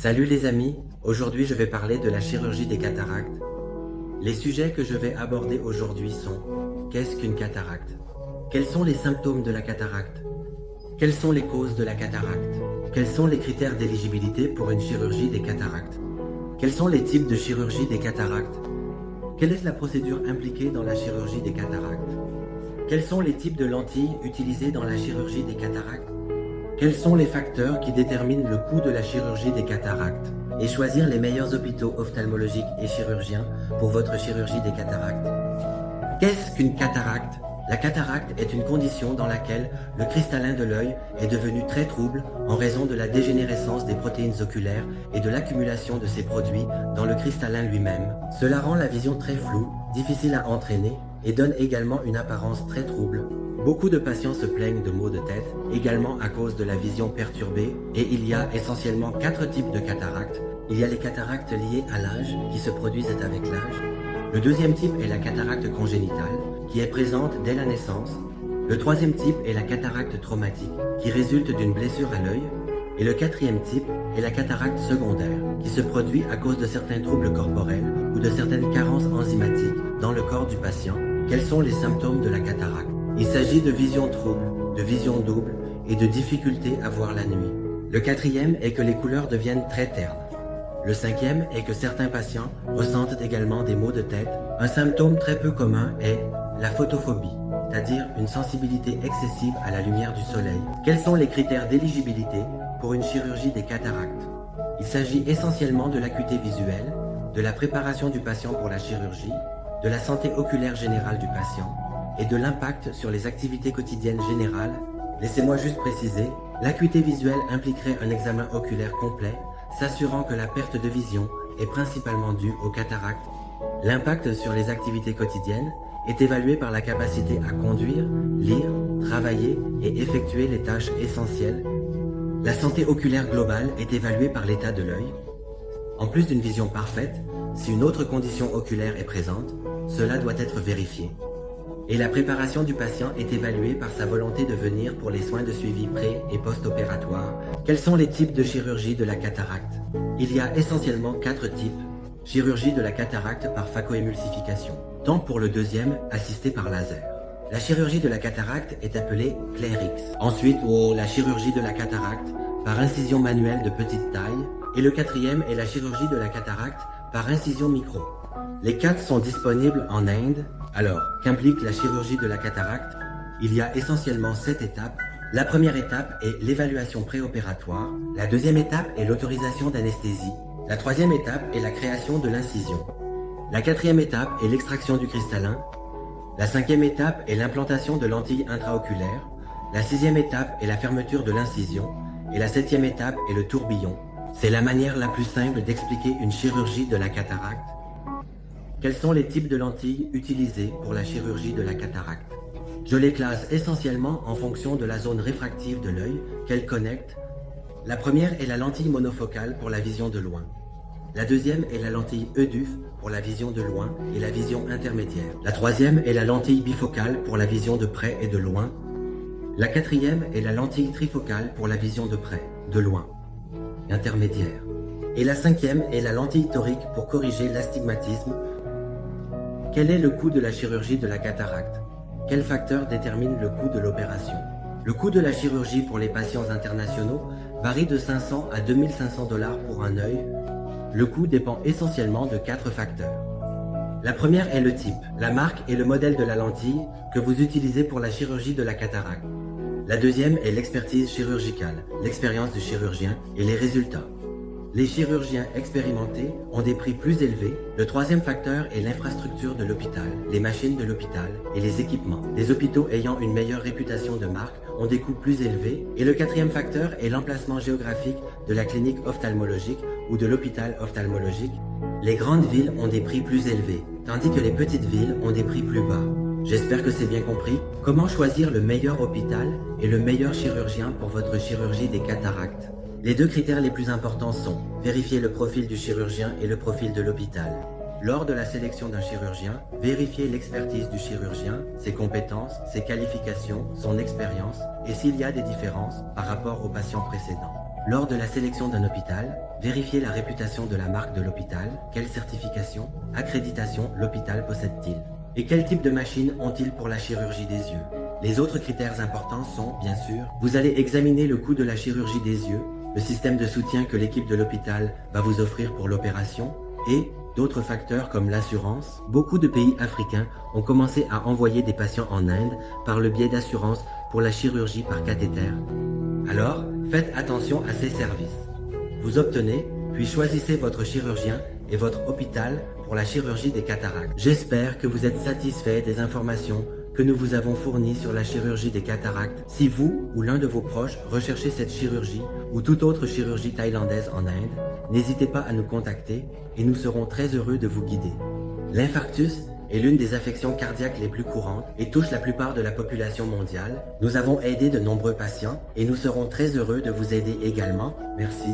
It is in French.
Salut les amis, aujourd'hui je vais parler de la chirurgie des cataractes. Les sujets que je vais aborder aujourd'hui sont: qu'est-ce qu'une cataracte? Quels sont les symptômes de la cataracte? Quelles sont les causes de la cataracte? Quels sont les critères d'éligibilité pour une chirurgie des cataractes? Quels sont les types de chirurgie des cataractes? Quelle est la procédure impliquée dans la chirurgie des cataractes? Quels sont les types de lentilles utilisées dans la chirurgie des cataractes? Quels sont les facteurs qui déterminent le coût de la chirurgie des cataractes? Et choisir les meilleurs hôpitaux ophtalmologiques et chirurgiens pour votre chirurgie des cataractes. Qu'est-ce qu'une cataracte? La cataracte est une condition dans laquelle le cristallin de l'œil est devenu très trouble en raison de la dégénérescence des protéines oculaires et de l'accumulation de ces produits dans le cristallin lui-même. Cela rend la vision très floue, difficile à entraîner et donne également une apparence très trouble. Beaucoup de patients se plaignent de maux de tête, également à cause de la vision perturbée, et il y a essentiellement 4 types de cataractes. Il y a les cataractes liées à l'âge, qui se produisent avec l'âge. Le deuxième type est la cataracte congénitale, qui est présente dès la naissance. Le troisième type est la cataracte traumatique, qui résulte d'une blessure à l'œil. Et le quatrième type est la cataracte secondaire, qui se produit à cause de certains troubles corporels ou de certaines carences enzymatiques dans le corps du patient. Quels sont les symptômes de la cataracte? Il s'agit de vision trouble, de vision double et de difficulté à voir la nuit. Le quatrième est que les couleurs deviennent très ternes. Le cinquième est que certains patients ressentent également des maux de tête. Un symptôme très peu commun est la photophobie, c'est-à-dire une sensibilité excessive à la lumière du soleil. Quels sont les critères d'éligibilité pour une chirurgie des cataractes? Il s'agit essentiellement de l'acuité visuelle, de la préparation du patient pour la chirurgie, de la santé oculaire générale du patient et de l'impact sur les activités quotidiennes générales. Laissez-moi juste préciser, l'acuité visuelle impliquerait un examen oculaire complet, s'assurant que la perte de vision est principalement due aux cataractes. L'impact sur les activités quotidiennes est évalué par la capacité à conduire, lire, travailler et effectuer les tâches essentielles. La santé oculaire globale est évaluée par l'état de l'œil. En plus d'une vision parfaite, si une autre condition oculaire est présente, cela doit être vérifié. Et la préparation du patient est évaluée par sa volonté de venir pour les soins de suivi pré- et post-opératoires. Quels sont les types de chirurgie de la cataracte? Il y a essentiellement 4 types. Chirurgie de la cataracte par phacoémulsification, tant pour le deuxième, assisté par laser. La chirurgie de la cataracte est appelée Clairix. Ensuite, la chirurgie de la cataracte par incision manuelle de petite taille. Et le quatrième est la chirurgie de la cataracte par incision micro. Les 4 sont disponibles en Inde. Alors, qu'implique la chirurgie de la cataracte? Il y a essentiellement 7 étapes. La première étape est l'évaluation préopératoire. La deuxième étape est l'autorisation d'anesthésie. La troisième étape est la création de l'incision. La quatrième étape est l'extraction du cristallin. La cinquième étape est l'implantation de lentilles intraoculaires. La sixième étape est la fermeture de l'incision. Et la septième étape est le tourbillon. C'est la manière la plus simple d'expliquer une chirurgie de la cataracte. Quels sont les types de lentilles utilisées pour la chirurgie de la cataracte? Je les classe essentiellement en fonction de la zone réfractive de l'œil qu'elles connectent. La première est la lentille monofocale pour la vision de loin. La deuxième est la lentille EDUF pour la vision de loin et la vision intermédiaire. La troisième est la lentille bifocale pour la vision de près et de loin. La quatrième est la lentille trifocale pour la vision de près, de loin, intermédiaire. Et la cinquième est la lentille torique pour corriger l'astigmatisme. Quel est le coût de la chirurgie de la cataracte? Quel facteur détermine le coût de l'opération? Le coût de la chirurgie pour les patients internationaux varie de 500 à 2500 $ pour un œil. Le coût dépend essentiellement de 4 facteurs. La première est le type, la marque et le modèle de la lentille que vous utilisez pour la chirurgie de la cataracte. La deuxième est l'expertise chirurgicale, l'expérience du chirurgien et les résultats. Les chirurgiens expérimentés ont des prix plus élevés. Le troisième facteur est l'infrastructure de l'hôpital, les machines de l'hôpital et les équipements. Les hôpitaux ayant une meilleure réputation de marque ont des coûts plus élevés. Et le quatrième facteur est l'emplacement géographique de la clinique ophtalmologique ou de l'hôpital ophtalmologique. Les grandes villes ont des prix plus élevés, tandis que les petites villes ont des prix plus bas. J'espère que c'est bien compris. Comment choisir le meilleur hôpital et le meilleur chirurgien pour votre chirurgie des cataractes? Les 2 critères les plus importants sont: vérifier le profil du chirurgien et le profil de l'hôpital. Lors de la sélection d'un chirurgien, vérifiez l'expertise du chirurgien, ses compétences, ses qualifications, son expérience et s'il y a des différences par rapport au patient précédent. Lors de la sélection d'un hôpital, vérifiez la réputation de la marque de l'hôpital, quelle certification, accréditation l'hôpital possède-t-il, et quel type de machines ont-ils pour la chirurgie des yeux. Les autres critères importants sont, bien sûr, vous allez examiner le coût de la chirurgie des yeux, le système de soutien que l'équipe de l'hôpital va vous offrir pour l'opération, et d'autres facteurs comme l'assurance. Beaucoup de pays africains ont commencé à envoyer des patients en Inde par le biais d'assurance pour la chirurgie par cathéter. Alors, faites attention à ces services. Vous obtenez, puis choisissez votre chirurgien et votre hôpital pour la chirurgie des cataractes. J'espère que vous êtes satisfait des informations que nous vous avons fournies sur la chirurgie des cataractes. Si vous ou l'un de vos proches recherchez cette chirurgie ou toute autre chirurgie thaïlandaise en Inde, n'hésitez pas à nous contacter et nous serons très heureux de vous guider. L'infarctus est l'une des affections cardiaques les plus courantes et touche la plupart de la population mondiale. Nous avons aidé de nombreux patients et nous serons très heureux de vous aider également. Merci.